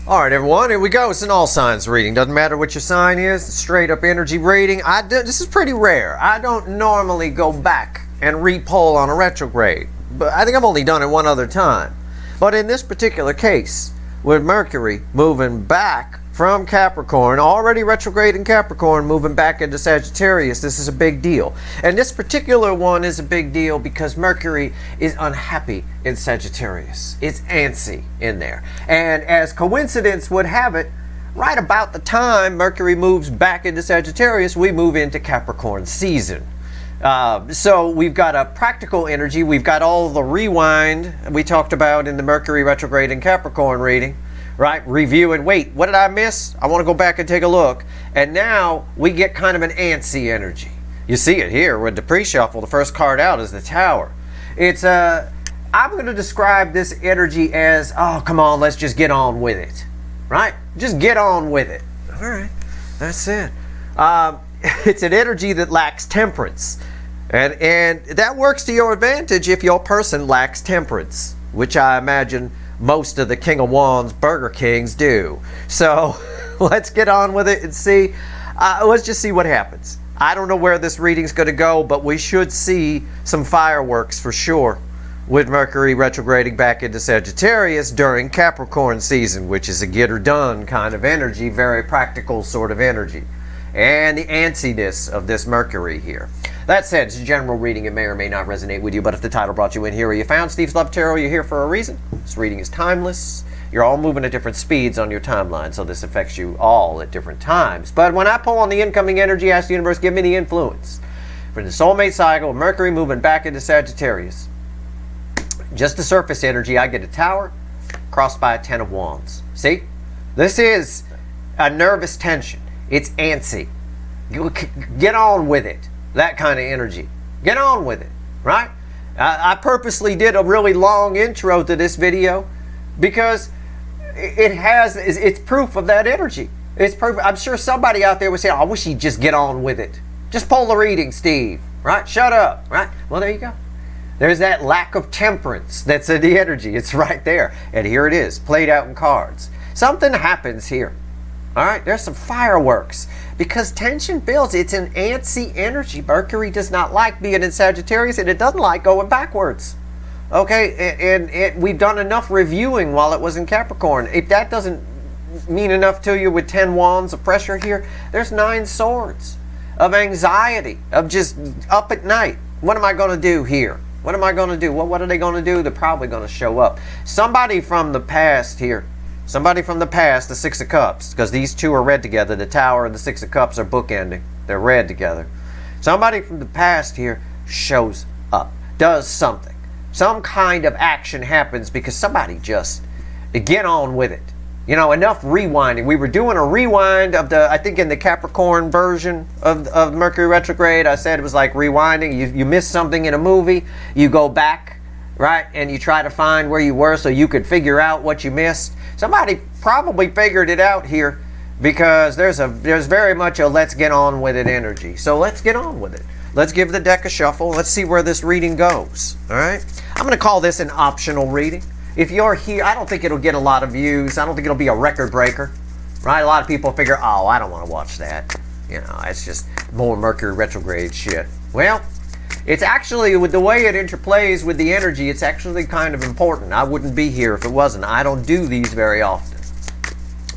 Alright everyone, here we go. It's an all signs reading. Doesn't matter what your sign is, it's straight up energy reading. This is pretty rare. I don't normally go back and re-poll on a retrograde, but I think I've only done it one other time. But in this particular case, with Mercury moving back from Capricorn, already retrograde in Capricorn, moving back into Sagittarius, this is a big deal. And this particular one is a big deal because Mercury is unhappy in Sagittarius. It's antsy in there. And as coincidence would have it, right about the time Mercury moves back into Sagittarius, we move into Capricorn season. So we've got a practical energy. We've got all the rewind we talked about in the Mercury retrograde in Capricorn reading. Right? Review and wait. What did I miss? I want to go back and take a look. And now we get kind of an antsy energy. You see it here with the pre-shuffle. The first card out is the Tower. It's I'm going to describe this energy as, oh, come on, let's just get on with it. Right? Just get on with it. All right. That's it. It's an energy that lacks temperance. And that works to your advantage if your person lacks temperance, which I imagine most of the King of Wands Burger Kings do. So let's get on with it and see. Let's just see what happens. I don't know where this reading's going to go, but we should see some fireworks for sure with Mercury retrograding back into Sagittarius during Capricorn season, which is a get her done kind of energy, very practical sort of energy. And the antsiness of this Mercury here. That said, it's a general reading. It may or may not resonate with you, but if the title brought you in here or you found Steve's Love Tarot, you're here for a reason. This reading is timeless. You're all moving at different speeds on your timeline, so this affects you all at different times. But when I pull on the incoming energy, ask the universe, give me the influence. For the soulmate cycle, Mercury moving back into Sagittarius. Just the surface energy, I get a Tower crossed by a 10 of Wands. See? This is a nervous tension. It's antsy. Get on with it. That kind of energy. Get on with it, right? I purposely did a really long intro to this video because it's proof of that energy. It's proof. I'm sure somebody out there would say, oh, I wish he'd just get on with it. Just pull the reading, Steve, right? Shut up, right? Well, there you go. There's that lack of temperance that's in the energy. It's right there. And here it is, played out in cards. Something happens here. All right, there's some fireworks because tension builds. It's an antsy energy. Mercury does not like being in Sagittarius, and it doesn't like going backwards. Okay, and we've done enough reviewing while it was in Capricorn. If that doesn't mean enough to you with 10 wands of pressure here, there's 9 swords of anxiety, of just up at night. What am I going to do here? What am I going to do? Well, what are they going to do? They're probably going to show up. Somebody from the past here. Somebody from the past, the Six of Cups, because these two are read together. The Tower and the Six of Cups are bookending. They're read together. Somebody from the past here shows up, does something. Some kind of action happens because somebody just get on with it. You know, enough rewinding. We were doing a rewind of I think in the Capricorn version of Mercury retrograde, I said it was like rewinding. You miss something in a movie, you go back, right, and you try to find where you were so you could figure out what you missed. Somebody probably figured it out here because there's very much a let's get on with it energy. So let's get on with it. Let's give the deck a shuffle. Let's see where this reading goes. All right. I'm going to call this an optional reading. If you're here, I don't think it'll get a lot of views. I don't think it'll be a record breaker. Right? A lot of people figure, oh, I don't want to watch that. You know, it's just more Mercury retrograde shit. Well, it's actually, with the way it interplays with the energy, it's actually kind of important. I wouldn't be here if it wasn't. I don't do these very often,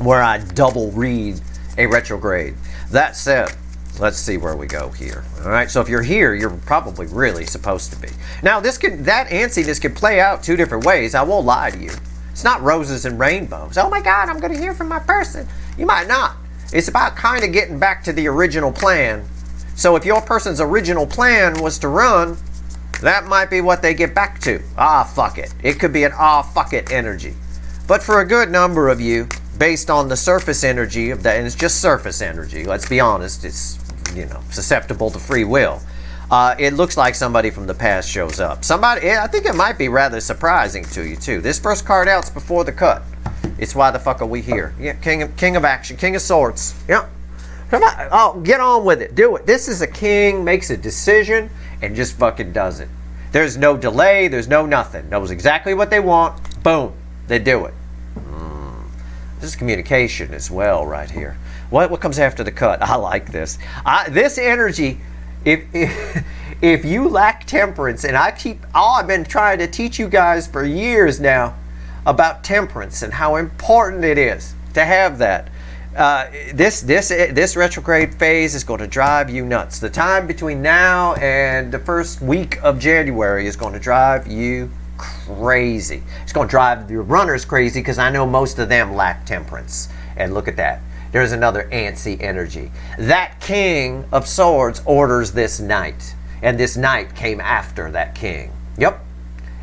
where I double read a retrograde. That said, let's see where we go here. All right, so if you're here, you're probably really supposed to be. Now, that antsiness can play out 2 different ways. I won't lie to you. It's not roses and rainbows. Oh my God, I'm going to hear from my person. You might not. It's about kind of getting back to the original plan. So if your person's original plan was to run, that might be what they get back to. Ah, fuck it. It could be an ah, fuck it energy. But for a good number of you, based on the surface energy of that, and it's just surface energy, let's be honest, it's, you know, susceptible to free will. It looks like somebody from the past shows up. Somebody, I think it might be rather surprising to you too. This first card out's before the cut. It's why the fuck are we here? Yeah, King of Action, King of Swords. Yeah. Come on, oh, get on with it. Do it. This is a king, makes a decision, and just fucking does it. There's no delay. There's no nothing. Knows exactly what they want. Boom. They do it. This is communication as well right here. What comes after the cut? I like this. This energy, if you lack temperance, and I've been trying to teach you guys for years now about temperance and how important it is to have that. This retrograde phase is going to drive you nuts. The time between now and the first week of January is going to drive you crazy. It's going to drive your runners crazy because I know most of them lack temperance. And look at that. There's another antsy energy. That King of Swords orders this knight. And this knight came after that king. Yep.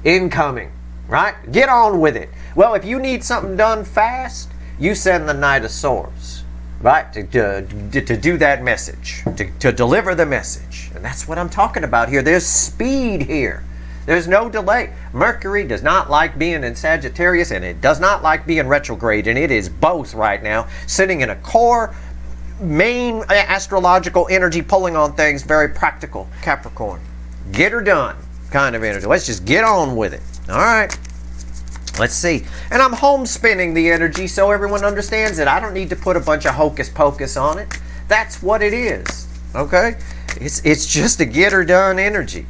Incoming. Right? Get on with it. Well, if you need something done fast, you send the Knight of Swords. Right? To do that message. To deliver the message. And that's what I'm talking about here. There's speed here. There's no delay. Mercury does not like being in Sagittarius, and it does not like being retrograde, and it is both right now, sitting in a core, main astrological energy, pulling on things, very practical. Capricorn, get her done kind of energy. Let's just get on with it. All right. Let's see. And I'm home spinning the energy so everyone understands it. I don't need to put a bunch of hocus pocus on it. That's what it is. Okay? It's just a get her done energy.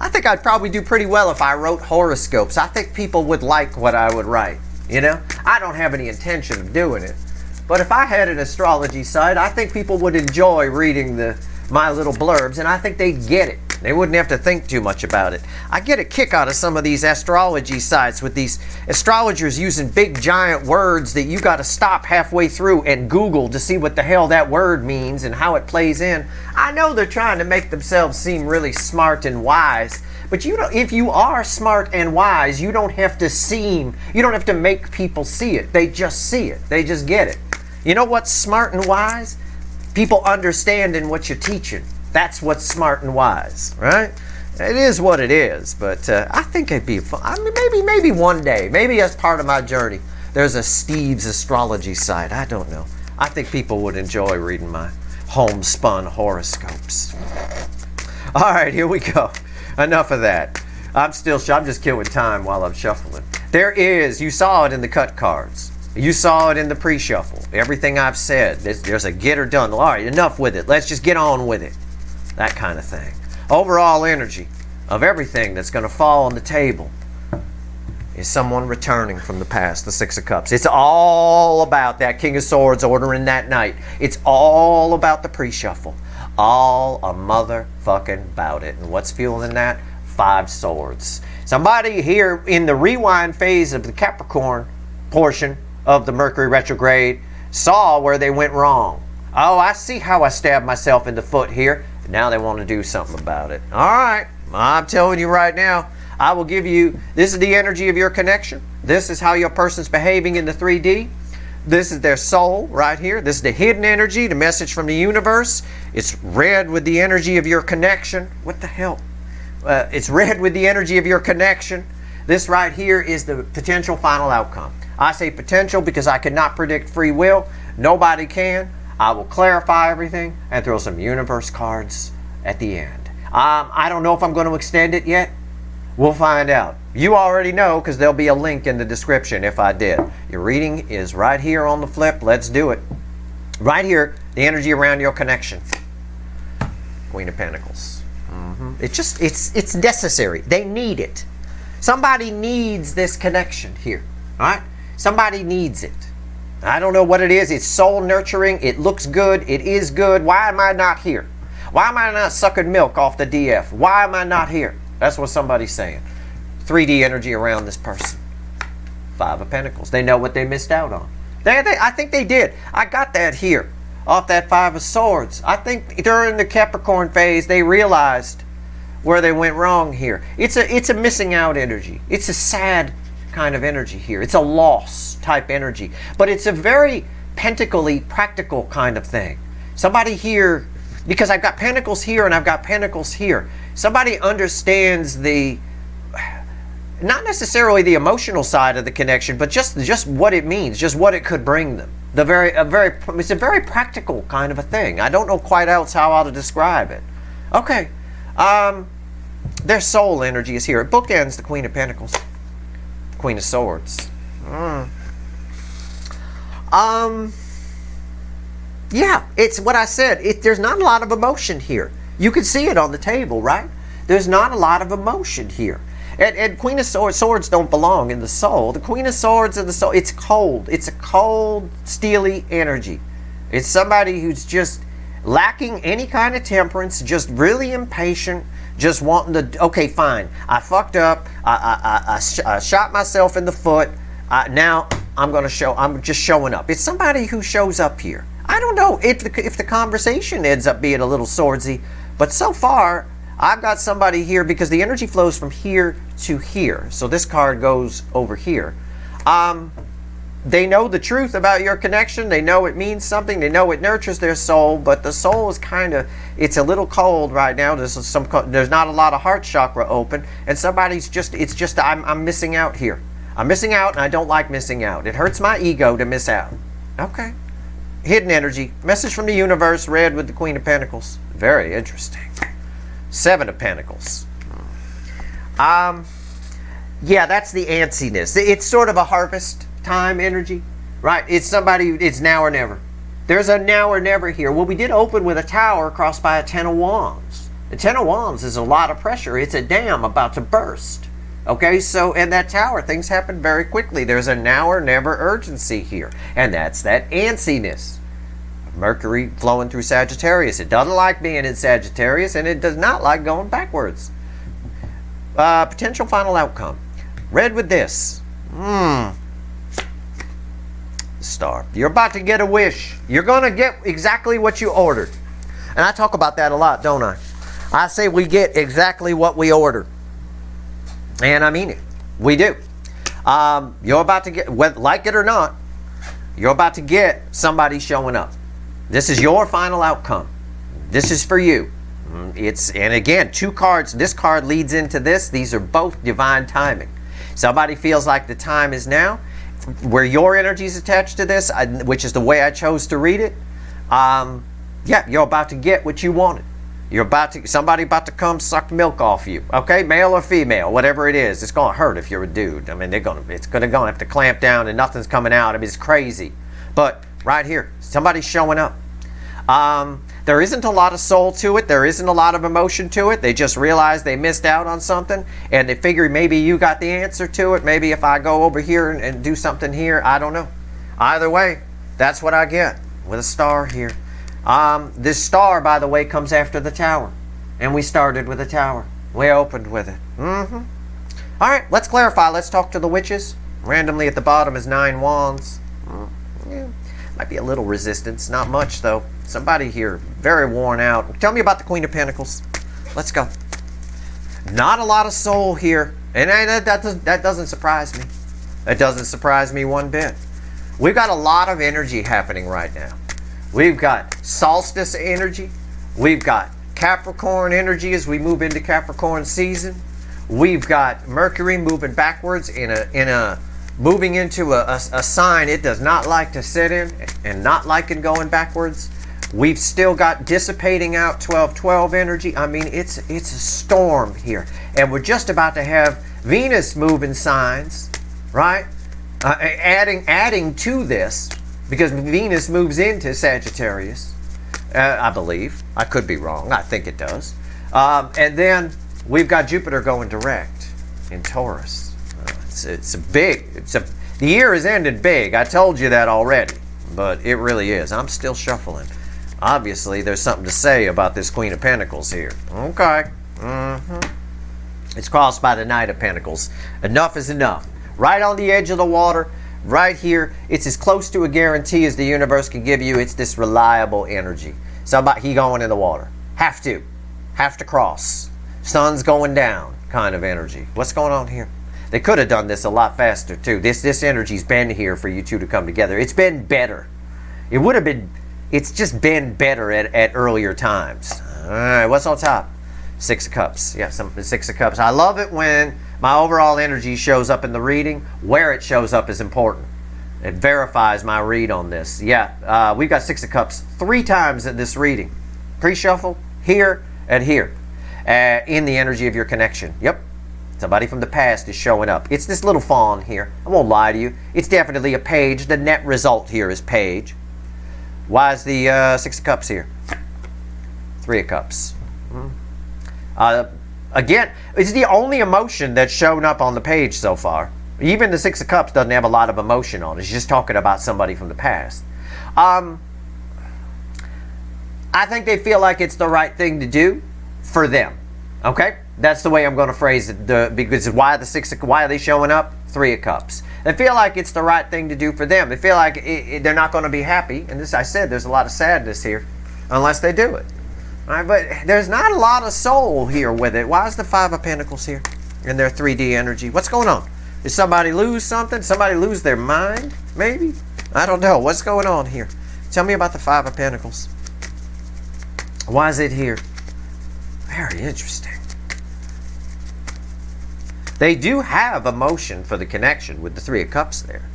I think I'd probably do pretty well if I wrote horoscopes. I think people would like what I would write, you know? I don't have any intention of doing it. But if I had an astrology site, I think people would enjoy reading my little blurbs, and I think they'd get it. They wouldn't have to think too much about it. I get a kick out of some of these astrology sites with these astrologers using big giant words that you got to stop halfway through and Google to see what the hell that word means and how it plays in. I know they're trying to make themselves seem really smart and wise, but if you are smart and wise, you don't have to make people see it. They just see it. They just get it. You know what's smart and wise? People understanding what you're teaching. That's what's smart and wise, right? It is what it is, but I think it'd be fun. I mean, maybe one day, maybe as part of my journey, there's a Steve's astrology site. I don't know. I think people would enjoy reading my homespun horoscopes. All right, here we go. Enough of that. I'm just killing time while I'm shuffling. You saw it in the cut cards. You saw it in the pre-shuffle. Everything I've said, there's a get her done. All right, enough with it. Let's just get on with it. That kind of thing. Overall energy of everything that's going to fall on the table is someone returning from the past, the Six of Cups. It's all about that King of Swords ordering that knight. It's all about the pre-shuffle. All a motherfucking about it. And what's fueling that? 5 swords. Somebody here in the rewind phase of the Capricorn portion of the Mercury retrograde saw where they went wrong. Oh, I see how I stabbed myself in the foot here. Now they want to do something about it. All right. I'm telling you right now, I will give you, this is the energy of your connection. This is how your person's behaving in the 3D. This is their soul right here. This is the hidden energy, the message from the universe. It's red with the energy of your connection. What the hell? It's red with the energy of your connection. This right here is the potential final outcome. I say potential because I cannot predict free will. Nobody can. I will clarify everything and throw some universe cards at the end. I don't know if I'm going to extend it yet. We'll find out. You already know because there'll be a link in the description if I did. Your reading is right here on the flip. Let's do it. Right here, the energy around your connection. Queen of Pentacles. It's necessary. They need it. Somebody needs this connection here. All right? Somebody needs it. I don't know what it is. It's soul nurturing. It looks good. It is good. Why am I not here? Why am I not sucking milk off the DF? Why am I not here? That's what somebody's saying. 3D energy around this person. 5 of Pentacles. They know what they missed out on. I think they did. I got that here off that 5 of Swords. I think during the Capricorn phase, they realized where they went wrong here. It's a missing out energy. It's a sad kind of energy here. It's a loss type energy. But it's a very pentacly, practical kind of thing. Somebody here, because I've got pentacles here and I've got pentacles here. Somebody understands not necessarily the emotional side of the connection, but just what it means, just what it could bring them. It's a very practical kind of a thing. I don't know quite else how to describe it. Okay. Their soul energy is here. It bookends the Queen of Pentacles. Queen of Swords. Yeah, it's what I said. There's not a lot of emotion here. You can see it on the table, right? There's not a lot of emotion here. And Queen of Swords don't belong in the soul. The Queen of Swords in the soul, it's cold. It's a cold, steely energy. It's somebody who's just lacking any kind of temperance, just really impatient, just wanting to, okay, fine, I fucked up, I shot myself in the foot, now I'm just showing up. It's somebody who shows up here. I don't know if the conversation ends up being a little swordsy, but so far, I've got somebody here because the energy flows from here to here. So this card goes over here. They know the truth about your connection. They know it means something. They know it nurtures their soul, but the soul is it's a little cold right now. There's not a lot of heart chakra open, and I'm missing out here. I'm missing out, and I don't like missing out. It hurts my ego to miss out. Okay. Hidden energy. Message from the universe, red with the Queen of Pentacles. Very interesting. 7 of Pentacles. Yeah, that's the antsiness. It's sort of a harvest time energy, right? It's somebody, it's now or never. There's a now or never here. Well, we did open with a tower crossed by a 10 of Wands. The 10 of Wands is a lot of pressure. It's a dam about to burst. Okay, so in that tower, things happen very quickly. There's a now or never urgency here. And that's that antsiness. Mercury flowing through Sagittarius. It doesn't like being in Sagittarius, and it does not like going backwards. Potential final outcome. Red with this. Star. You're about to get a wish. You're going to get exactly what you ordered. And I talk about that a lot, don't I? I say we get exactly what we order. And I mean it. We do. You're about to get, whether like it or not, you're about to get somebody showing up. This is your final outcome. This is for you. And again, 2 cards. This card leads into this. These are both divine timing. Somebody feels like the time is now. Where your energy is attached to this, which is the way I chose to read it. Yeah, you're about to get what you wanted. Somebody about to come suck milk off you. Okay, male or female, whatever it is. It's gonna hurt if you're a dude. I mean, it's gonna have to clamp down and nothing's coming out. I mean, it's crazy. But right here, somebody's showing up. There isn't a lot of soul to it. There isn't a lot of emotion to it. They just realize they missed out on something, and they figure maybe you got the answer to it. Maybe if I go over here and do something here, I don't know. Either way, that's what I get with a star here. This star, by the way, comes after the tower, and we started with a tower. We opened with it. All right, let's clarify. Let's talk to the witches. Randomly at the bottom is 9 wands. Yeah. Might be a little resistance, not much though. Somebody here, very worn out. Tell me about the Queen of Pentacles. Let's go. Not a lot of soul here, and that doesn't surprise me. That doesn't surprise me one bit. We've got a lot of energy happening right now. We've got solstice energy. We've got Capricorn energy as we move into Capricorn season. We've got Mercury moving backwards moving into a sign it does not like to sit in and not liking going backwards. We've still got dissipating out 12-12 energy. I mean, it's a storm here. And we're just about to have Venus moving signs, right? Adding to this, because Venus moves into Sagittarius, I believe. I could be wrong. I think it does. And then we've got Jupiter going direct in Taurus. The year has ended big. I told you that already, but it really is. I'm still shuffling. Obviously, there's something to say about this Queen of Pentacles here. Okay. It's crossed by the Knight of Pentacles. Enough is enough. Right on the edge of the water, right here. It's as close to a guarantee as the universe can give you. It's this reliable energy. He going in the water. Have to cross. Sun's going down kind of energy. What's going on here? They could have done this a lot faster too. This energy's been here for you two to come together. It's been better. It's just been better at earlier times. All right, what's on top? 6 of Cups. Yeah, 6 of Cups. I love it when my overall energy shows up in the reading. Where it shows up is important. It verifies my read on this. Yeah, we've got 6 of Cups 3 times in this reading. Pre-shuffle, here, and here. In the energy of your connection. Yep. Somebody from the past is showing up. It's this little fawn here. I won't lie to you. It's definitely a page. The net result here is page. Why is the Six of Cups here? Three of Cups. Again, it's the only emotion that's shown up on the page so far. Even the Six of Cups doesn't have a lot of emotion on it. It's just talking about somebody from the past. I think they feel like it's the right thing to do for them. Okay? That's the way I'm going to phrase it. Because why are they showing up? Three of Cups. They feel like it's the right thing to do for them. They feel like they're not going to be happy. And this, I said, there's a lot of sadness here unless they do it. All right, but there's not a lot of soul here with it. Why is the Five of Pentacles here in their 3D energy? What's going on? Did somebody lose something? Somebody lose their mind? Maybe? I don't know. What's going on here? Tell me about the Five of Pentacles. Why is it here? Very interesting. They do have emotion for the connection with the Three of Cups there.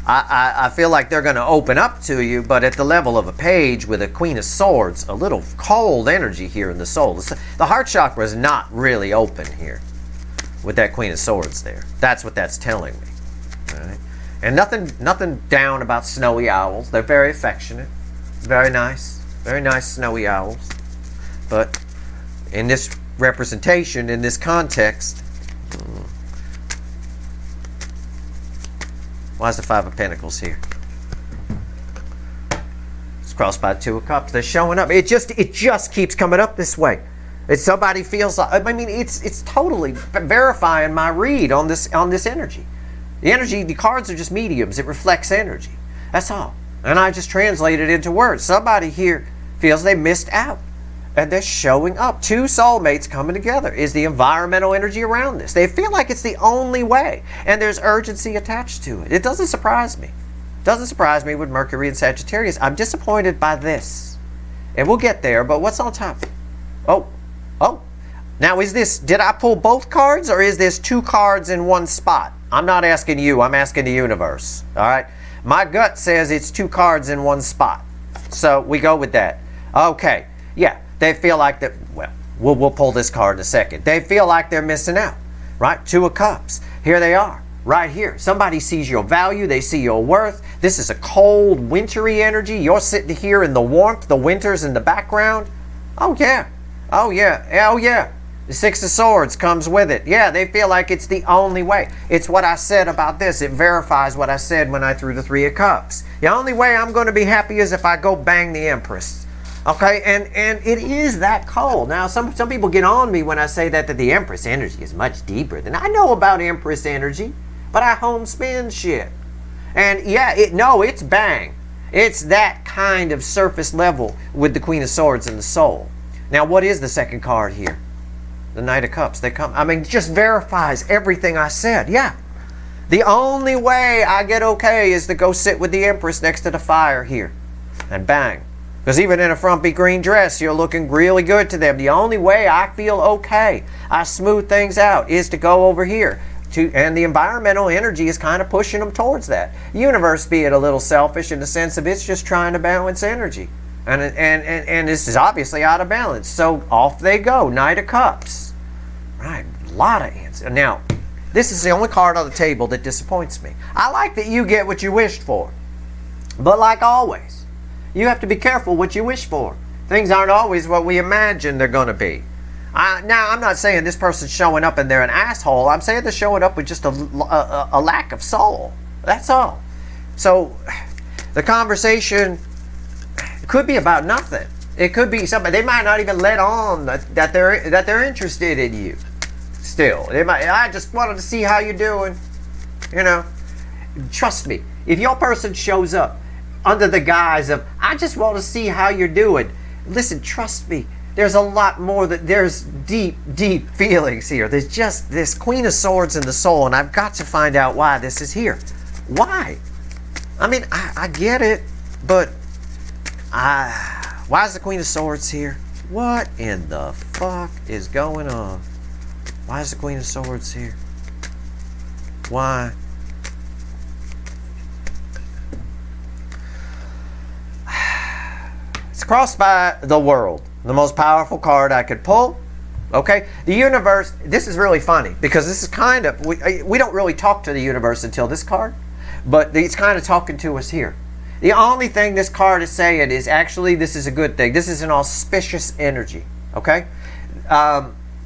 I feel like they're going to open up to you, but at the level of a page with a Queen of Swords, a little cold energy here in the soul. The heart chakra is not really open here with that Queen of Swords there. That's what that's telling me. All right? And nothing down about snowy owls. They're very affectionate. Very nice snowy owls. But in this representation, in this context, why is the Five of Pentacles here? It's crossed by Two of Cups. They're showing up. It just keeps coming up this way. If somebody feels like, I mean, it's totally verifying my read on this energy. The energy, the cards are just mediums. It reflects energy. That's all. And I just translate it into words. Somebody here feels they missed out. And they're showing up. Two soulmates coming together. Is the environmental energy around this? They feel like it's the only way. And there's urgency attached to it. It doesn't surprise me. It doesn't surprise me with Mercury and Sagittarius. I'm disappointed by this. And we'll get there, but what's on top? Oh. Now is this, did I pull both cards or is this two cards in one spot? I'm not asking you, I'm asking the universe. All right? My gut says it's two cards in one spot. So we go with that. Okay. Yeah. They feel like that, well, we'll pull this card in a second. They feel like they're missing out, right? Two of Cups. Here they are, right here. Somebody sees your value. They see your worth. This is a cold, wintry energy. You're sitting here in the warmth. The winter's in the background. Oh, yeah. Oh, yeah. Oh, yeah. The Six of Swords comes with it. Yeah, they feel like it's the only way. It's what I said about this. It verifies what I said when I threw the Three of Cups. The only way I'm going to be happy is if I go bang the Empress. Okay, and it is that cold. Now, some people get on me when I say that the Empress energy is much deeper than I know about Empress energy, but I home spin shit. And yeah, it's bang. It's that kind of surface level with the Queen of Swords and the soul. Now, what is the second card here? The Knight of Cups. They come. I mean, just verifies everything I said. Yeah. The only way I get okay is to go sit with the Empress next to the fire here. And bang. Because even in a frumpy green dress, you're looking really good to them. The only way I feel okay, I smooth things out, is to go over here. And the environmental energy is kind of pushing them towards that. Universe being a little selfish in the sense of it's just trying to balance energy. And this is obviously out of balance. So off they go. Knight of Cups. Right, a lot of answers. Now, this is the only card on the table that disappoints me. I like that you get what you wished for. But like always, you have to be careful what you wish for. Things aren't always what we imagine they're going to be. Now, I'm not saying this person's showing up and they're an asshole. I'm saying they're showing up with just a lack of soul. That's all. So, the conversation could be about nothing. It could be somebody. They might not even let on that they're interested in you. Still, they might. I just wanted to see how you're doing. You know, trust me. If your person shows up under the guise of, I just want to see how you're doing. Listen, trust me, there's a lot more. There's deep, deep feelings here. There's just this Queen of Swords in the soul, and I've got to find out why this is here. Why? I mean, I get it, but why is the Queen of Swords here? What in the fuck is going on? Why is the Queen of Swords here? Why? It's crossed by the World. The most powerful card I could pull. Okay, the universe, this is really funny because this is kind of, we don't really talk to the universe until this card, but it's kind of talking to us here. The only thing this card is saying is actually this is a good thing. This is an auspicious energy, okay?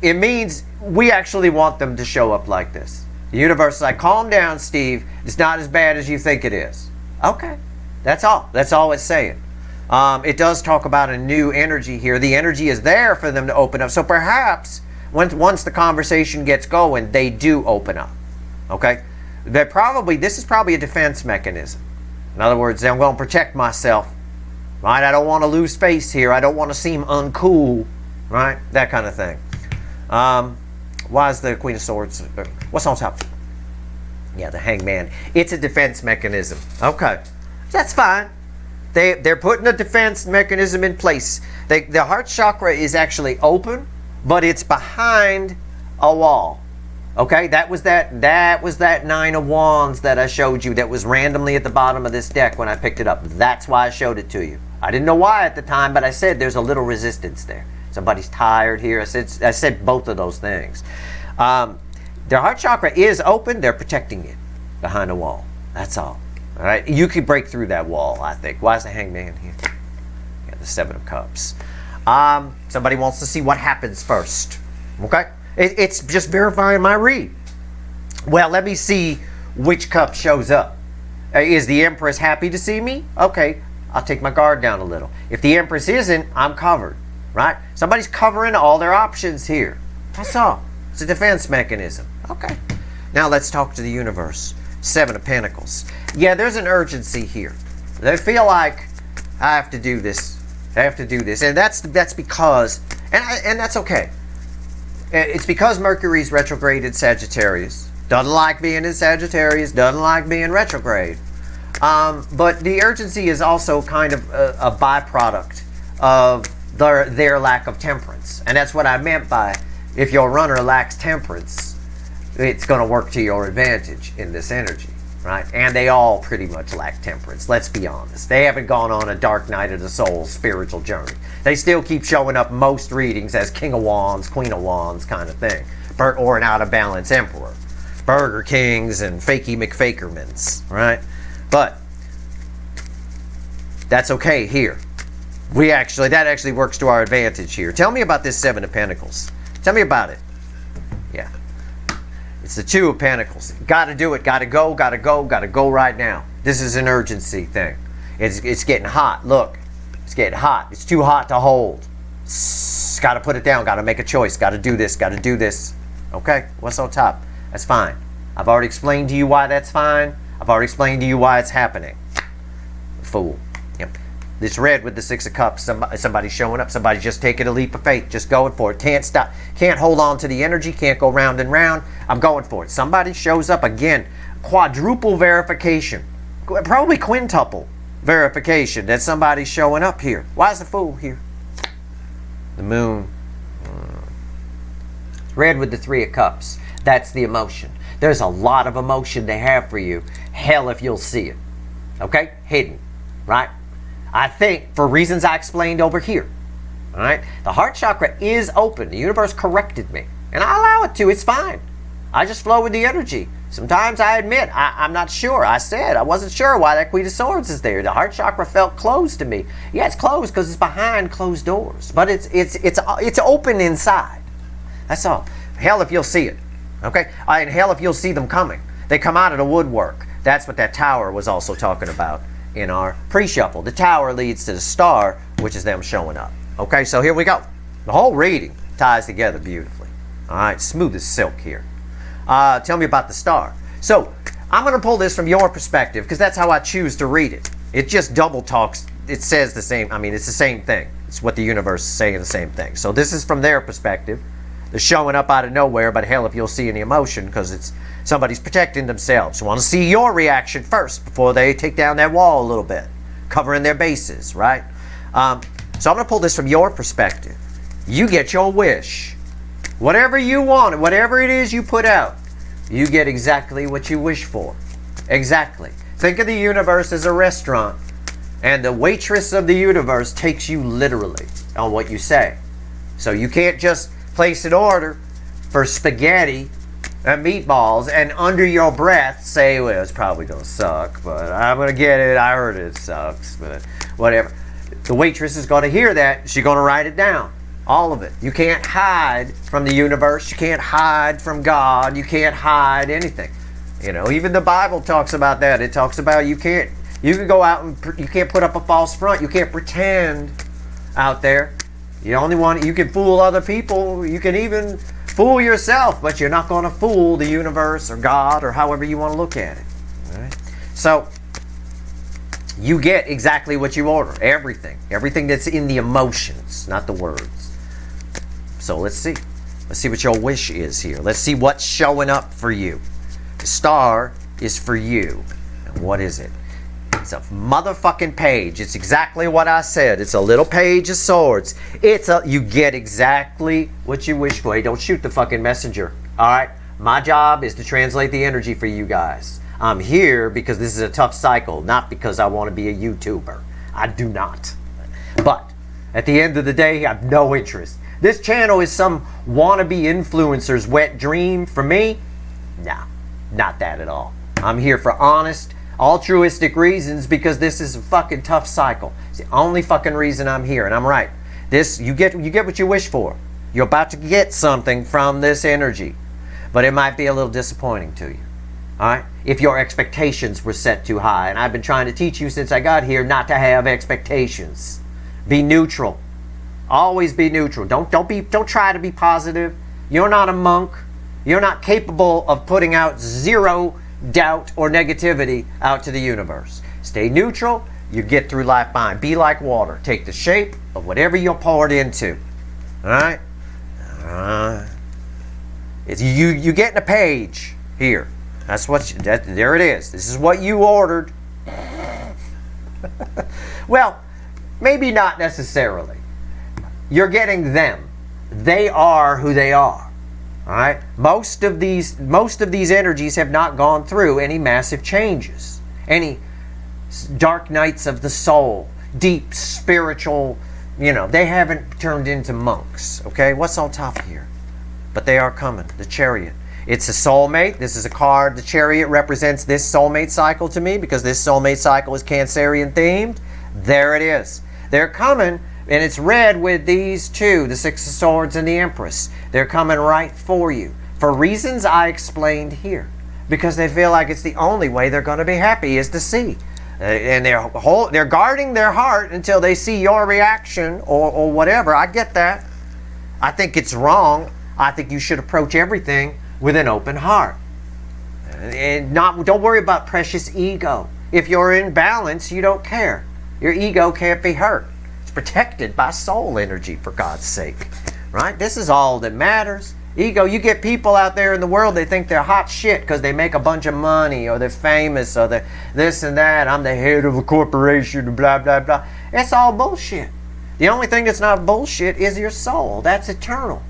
It means we actually want them to show up like this. The universe is like, calm down, Steve. It's not as bad as you think it is. Okay, that's all. That's all it's saying. It does talk about a new energy here. The energy is there for them to open up. So perhaps once the conversation gets going, they do open up. Okay? This is probably a defense mechanism. In other words, I'm going to protect myself. Right? I don't want to lose face here. I don't want to seem uncool. Right? That kind of thing. Why is the Queen of Swords? What's on top? Yeah, the Hangman. It's a defense mechanism. Okay. That's fine. They're putting a defense mechanism in place. The heart chakra is actually open, but it's behind a wall. Okay, that was that 9 of Wands that I showed you that was randomly at the bottom of this deck when I picked it up. That's why I showed it to you. I didn't know why at the time, but I said there's a little resistance there. Somebody's tired here. I said both of those things. Their heart chakra is open. They're protecting it behind a wall. That's all. All right, you could break through that wall, I think. Why is the Hangman here? Yeah, the 7 of Cups. Somebody wants to see what happens first. Okay? It's just verifying my read. Well, let me see which cup shows up. Is the Empress happy to see me? Okay, I'll take my guard down a little. If the Empress isn't, I'm covered. Right? Somebody's covering all their options here. That's all. It's a defense mechanism. Okay. Now let's talk to the universe. 7 of Pentacles. Yeah, there's an urgency here. They feel like I have to do this. I have to do this, and that's because, and that's okay. It's because Mercury's retrograde Sagittarius. Doesn't like being in Sagittarius. Doesn't like being retrograde. But the urgency is also kind of a byproduct of their lack of temperance, and that's what I meant by if your runner lacks temperance, it's going to work to your advantage in this energy, right? And they all pretty much lack temperance. Let's be honest. They haven't gone on a dark night of the soul spiritual journey. They still keep showing up most readings as King of Wands, Queen of Wands kind of thing, or an out of balance Emperor, Burger Kings and Fakey McFakermans, right? But that's okay here. That actually works to our advantage here. Tell me about this 7 of Pentacles. Tell me about it. Yeah. It's the 2 of Pentacles. Got to do it. Got to go. Got to go. Got to go right now. This is an urgency thing. It's getting hot. Look. It's getting hot. It's too hot to hold. Got to put it down. Got to make a choice. Got to do this. Got to do this. Okay? What's on top? That's fine. I've already explained to you why that's fine. I've already explained to you why it's happening. Fool. Yep. This red with the 6 of Cups, somebody's showing up. Somebody's just taking a leap of faith, just going for it. Can't stop, can't hold on to the energy, can't go round and round. I'm going for it. Somebody shows up again. Quadruple verification, probably quintuple verification that somebody's showing up here. Why is the Fool here? The Moon. Red with the 3 of Cups. That's the emotion. There's a lot of emotion they have for you. Hell if you'll see it. Okay? Hidden. Right? I think, for reasons I explained over here, all right, the heart chakra is open. The universe corrected me, and I allow it to. It's fine. I just flow with the energy. Sometimes I admit I'm not sure. I said I wasn't sure why that Queen of Swords is there. The heart chakra felt closed to me. Yeah, it's closed because it's behind closed doors, but it's open inside. That's all. Hell if you'll see it. Okay, and hell if you'll see them coming. They come out of the woodwork. That's what that tower was also talking about in our pre-shuffle. The tower leads to the star, which is them showing up. Okay, so here we go. The whole reading ties together beautifully. All right, smooth as silk here. Tell me about the star. So I'm going to pull this from your perspective because that's how I choose to read it. It just double talks. It says the same. I mean, it's the same thing. It's what the universe is saying, the same thing. So this is from their perspective. They're showing up out of nowhere, but hell if you'll see any emotion because it's somebody's protecting themselves. Want to see your reaction first before they take down that wall a little bit, covering their bases, right? So I'm going to pull this from your perspective. You get your wish. Whatever you want, whatever it is you put out, you get exactly what you wish for. Exactly. Think of the universe as a restaurant, and the waitress of the universe takes you literally on what you say. So you can't just place an order for spaghetti and meatballs, and under your breath say, well, it's probably going to suck, but I'm going to get it. I heard it sucks, but whatever. The waitress is going to hear that. She's going to write it down. All of it. You can't hide from the universe. You can't hide from God. You can't hide anything. You know, even the Bible talks about that. It talks about you can go out and you can't put up a false front. You can't pretend out there. You only want, you can fool other people. You can even fool yourself, but you're not going to fool the universe or God or however you want to look at it. All right? So you get exactly what you order. Everything that's in the emotions, not the words. So let's see what your wish is here. Let's see what's showing up for you. The star is for you. And what is it? It's a motherfucking page. It's exactly what I said. It's a little page of swords. You get exactly what you wish for. Hey, don't shoot the fucking messenger. Alright? My job is to translate the energy for you guys. I'm here because this is a tough cycle, not because I want to be a YouTuber. I do not. But at the end of the day, I have no interest. This channel is some wannabe influencer's wet dream. For me, nah, not that at all. I'm here for honest, altruistic reasons because this is a fucking tough cycle. It's the only fucking reason I'm here, and I'm right. You get what you wish for. You're about to get something from this energy, but it might be a little disappointing to you. All right? If your expectations were set too high, and I've been trying to teach you since I got here not to have expectations. Be neutral. Always be neutral. Don't try to be positive. You're not a monk. You're not capable of putting out zero doubt or negativity out to the universe. Stay neutral. You get through life fine. Be like water. Take the shape of whatever you're poured into. All right? You getting a page here. There it is. This is what you ordered. Well, maybe not necessarily. You're getting them. They are who they are. All right? Most of these energies have not gone through any massive changes. Any dark nights of the soul, deep spiritual, they haven't turned into monks. Okay? What's on top here? But they are coming. The Chariot. It's a soulmate. This is a card. The Chariot represents this soulmate cycle to me because this soulmate cycle is Cancerian themed. There it is. They're coming. And it's red with these two, the Six of Swords and the Empress. They're coming right for you. For reasons I explained here. Because they feel like it's the only way they're going to be happy is to see. And they're guarding their heart until they see your reaction or whatever. I get that. I think it's wrong. I think you should approach everything with an open heart. And don't worry about precious ego. If you're in balance, you don't care. Your ego can't be hurt. Protected by soul energy, for God's sake. Right? This is all that matters. Ego, you get people out there in the world, they think they're hot shit because they make a bunch of money or they're famous or they're this and that. I'm the head of a corporation, blah, blah, blah. It's all bullshit. The only thing that's not bullshit is your soul. That's eternal.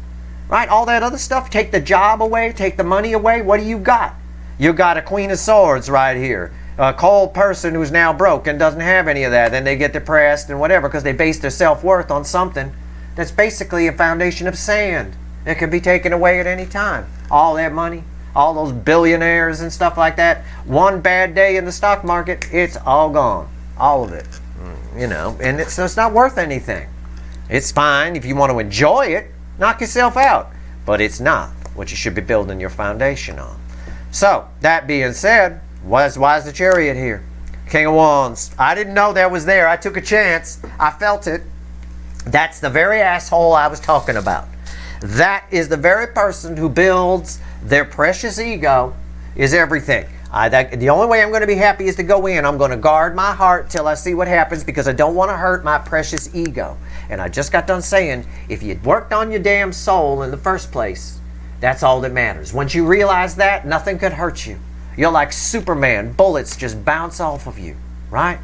Right? All that other stuff, take the job away, take the money away. What do you got? You got a Queen of Swords right here. A cold person who's now broke and doesn't have any of that. Then they get depressed and whatever because they base their self-worth on something that's basically a foundation of sand. It can be taken away at any time. All that money, all those billionaires and stuff like that. One bad day in the stock market, it's all gone. All of it. And so it's not worth anything. It's fine if you want to enjoy it. Knock yourself out. But it's not what you should be building your foundation on. So, that being said, why is the Chariot here? King of Wands. I didn't know that was there. I took a chance. I felt it. That's the very asshole I was talking about. That is the very person who builds their precious ego is everything. The only way I'm going to be happy is to go in. I'm going to guard my heart till I see what happens because I don't want to hurt my precious ego. And I just got done saying, if you'd worked on your damn soul in the first place, that's all that matters. Once you realize that, nothing could hurt you. You're like Superman. Bullets just bounce off of you, right?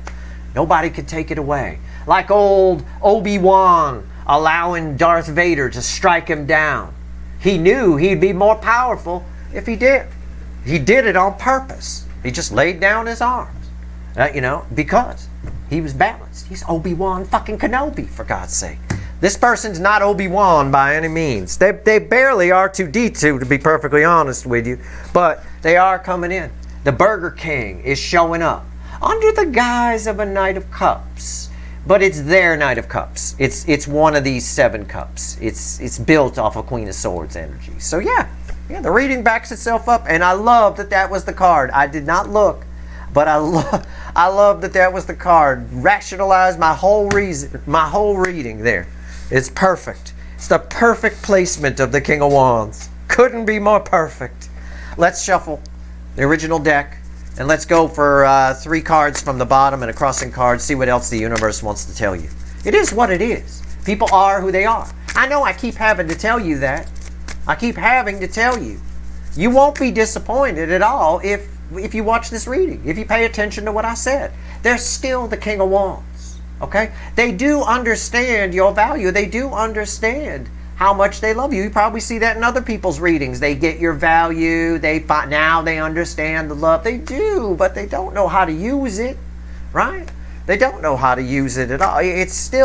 Nobody could take it away. Like old Obi-Wan allowing Darth Vader to strike him down. He knew he'd be more powerful if he did. He did it on purpose. He just laid down his arms, because he was balanced. He's Obi-Wan fucking Kenobi, for God's sake. This person's not Obi-Wan by any means. They barely R2-D2, to be perfectly honest with you, but they are coming in. The Burger King is showing up under the guise of a Knight of Cups, but it's their Knight of Cups. It's one of these 7 cups. It's built off of Queen of Swords energy. So yeah, the reading backs itself up, and I love that was the card. I did not look, but I love that was the card. Rationalized my whole reading there. It's perfect. It's the perfect placement of the King of Wands. Couldn't be more perfect. Let's shuffle the original deck, and let's go for 3 cards from the bottom and a crossing card. See what else the universe wants to tell you. It is what it is. People are who they are. I know I keep having to tell you that. I keep having to tell you. You won't be disappointed at all if you watch this reading, if you pay attention to what I said. They're still the King of Wands. Okay? They do understand your value. They do understand how much they love you. You probably see that in other people's readings. They get your value. Now they understand the love. They do, but they don't know how to use it, right? They don't know how to use it at all.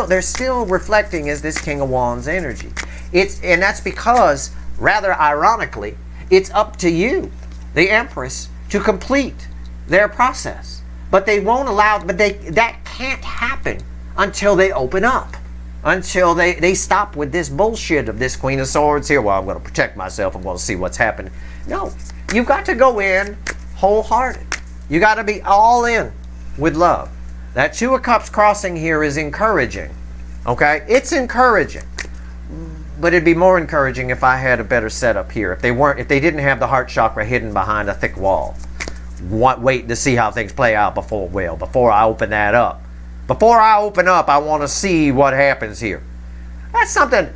They're still reflecting as this King of Wands energy. And that's because, rather ironically, it's up to you, the Empress, to complete their process. But they won't allow, that can't happen until they open up. Until they stop with this bullshit of this Queen of Swords here. Well, I'm going to protect myself. I'm going to see what's happening. No, you've got to go in wholehearted. You got to be all in with love. That 2 of Cups crossing here is encouraging. Okay? It's encouraging. But it'd be more encouraging if I had a better setup here. If they didn't have the heart chakra hidden behind a thick wall. Waiting to see how things play out before I open that up. Before I open up, I want to see what happens here. That's something,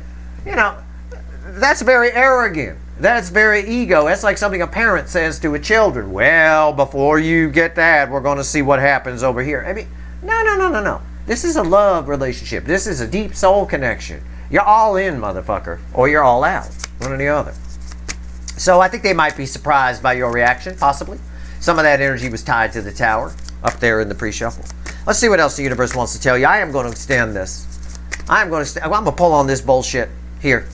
that's very arrogant. That's very ego. That's like something a parent says to a children. Well, before you get that, we're going to see what happens over here. I mean, no. This is a love relationship. This is a deep soul connection. You're all in, motherfucker, or you're all out. One or the other. So I think they might be surprised by your reaction, possibly. Some of that energy was tied to the Tower up there in the pre-shuffle. Let's see what else the universe wants to tell you. I am going to extend this. I'm going to pull on this bullshit here.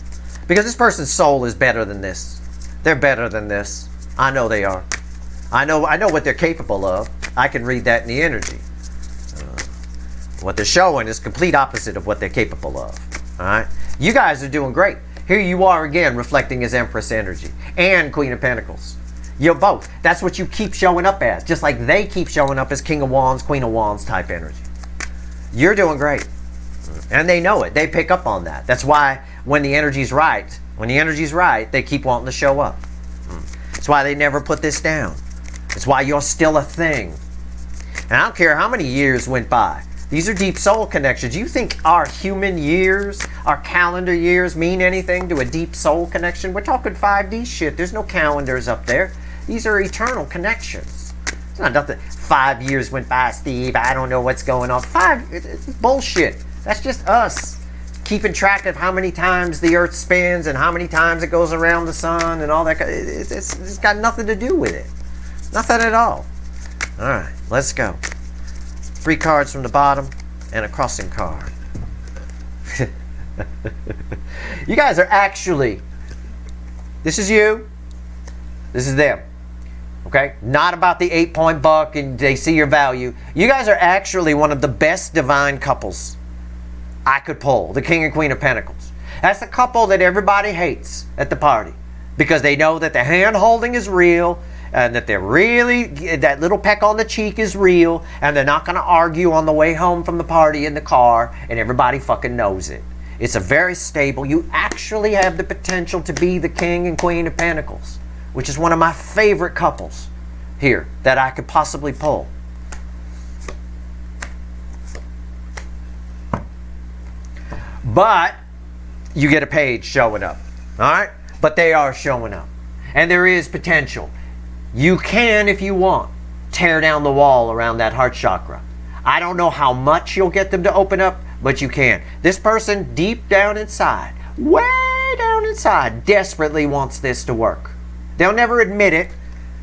Because this person's soul is better than this. They're better than this. I know they are. I know what they're capable of. I can read that in the energy. What they're showing is complete opposite of what they're capable of. All right? You guys are doing great. Here you are again reflecting as Empress energy and Queen of Pentacles. You're both. That's what you keep showing up as. Just like they keep showing up as King of Wands, Queen of Wands type energy. You're doing great. And they know it. They pick up on that. That's why when the energy's right, they keep wanting to show up. That's why they never put this down. It's why you're still a thing. And I don't care how many years went by. These are deep soul connections. You think our human years, our calendar years mean anything to a deep soul connection? We're talking 5D shit. There's no calendars up there. These are eternal connections. It's not nothing. 5 years went by, Steve. I don't know what's going on. It's bullshit. That's just us keeping track of how many times the Earth spins and how many times it goes around the sun and all that. It's got nothing to do with it. Nothing at all. All right, let's go. 3 cards from the bottom and a crossing card. You guys are actually, this is you, this is them. Okay? Not about the 8-point buck and they see your value. You guys are actually one of the best divine couples I could pull. The King and Queen of Pentacles. That's the couple that everybody hates at the party. Because they know that the hand holding is real. And that that little peck on the cheek is real. And they're not going to argue on the way home from the party in the car. And everybody fucking knows it. It's a very stable. You actually have the potential to be the King and Queen of Pentacles. Which is one of my favorite couples here that I could possibly pull. But you get a page showing up. Alright? But they are showing up. And there is potential. You can, if you want, tear down the wall around that heart chakra. I don't know how much you'll get them to open up, but you can. This person deep down inside, way down inside, desperately wants this to work. They'll never admit it.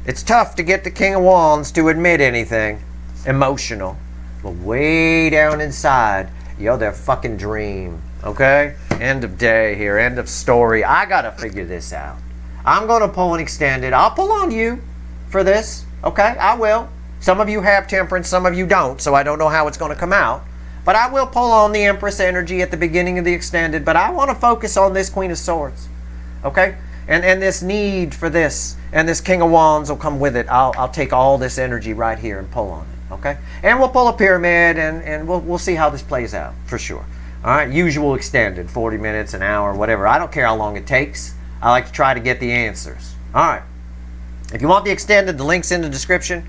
It's tough to get the King of Wands to admit anything emotional. But way down inside, their fucking dream Okay? End of day here. End of story. I got to figure this out. I'm going to pull an extended. I'll pull on you for this. Okay? I will. Some of you have temperance, some of you don't, so I don't know how it's going to come out. But I will pull on the Empress energy at the beginning of the extended, but I want to focus on this Queen of Swords. Okay? And this need for this, and this King of Wands will come with it. I'll take all this energy right here and pull on it. Okay? And we'll pull a pyramid, and we'll see how this plays out, for sure. All right? Usual extended, 40 minutes, an hour, whatever. I don't care how long it takes. I like to try to get the answers. All right. If you want the extended, the link's in the description.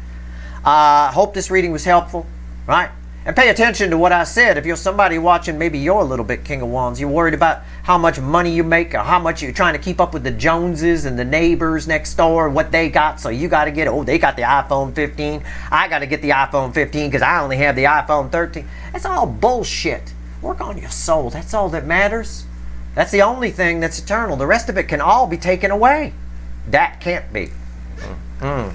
Hope this reading was helpful, right? And pay attention to what I said. If you're somebody watching, maybe you're a little bit King of Wands, you're worried about how much money you make or how much you're trying to keep up with the Joneses and the neighbors next door, what they got, so you got to get, oh, they got the iPhone 15. I got to get the iPhone 15 because I only have the iPhone 13. That's all bullshit. Work on your soul. That's all that matters. That's the only thing that's eternal. The rest of it can all be taken away. That can't be. All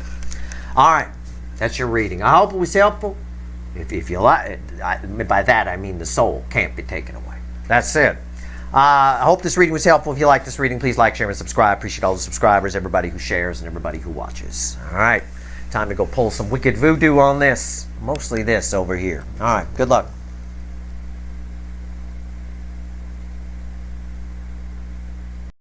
right. That's your reading. I hope it was helpful. If you like, by that I mean the soul can't be taken away. That's it. I hope this reading was helpful. If you like this reading, please like, share, and subscribe. Appreciate all the subscribers, everybody who shares, and everybody who watches. All right. Time to go pull some wicked voodoo on this. Mostly this over here. All right. Good luck.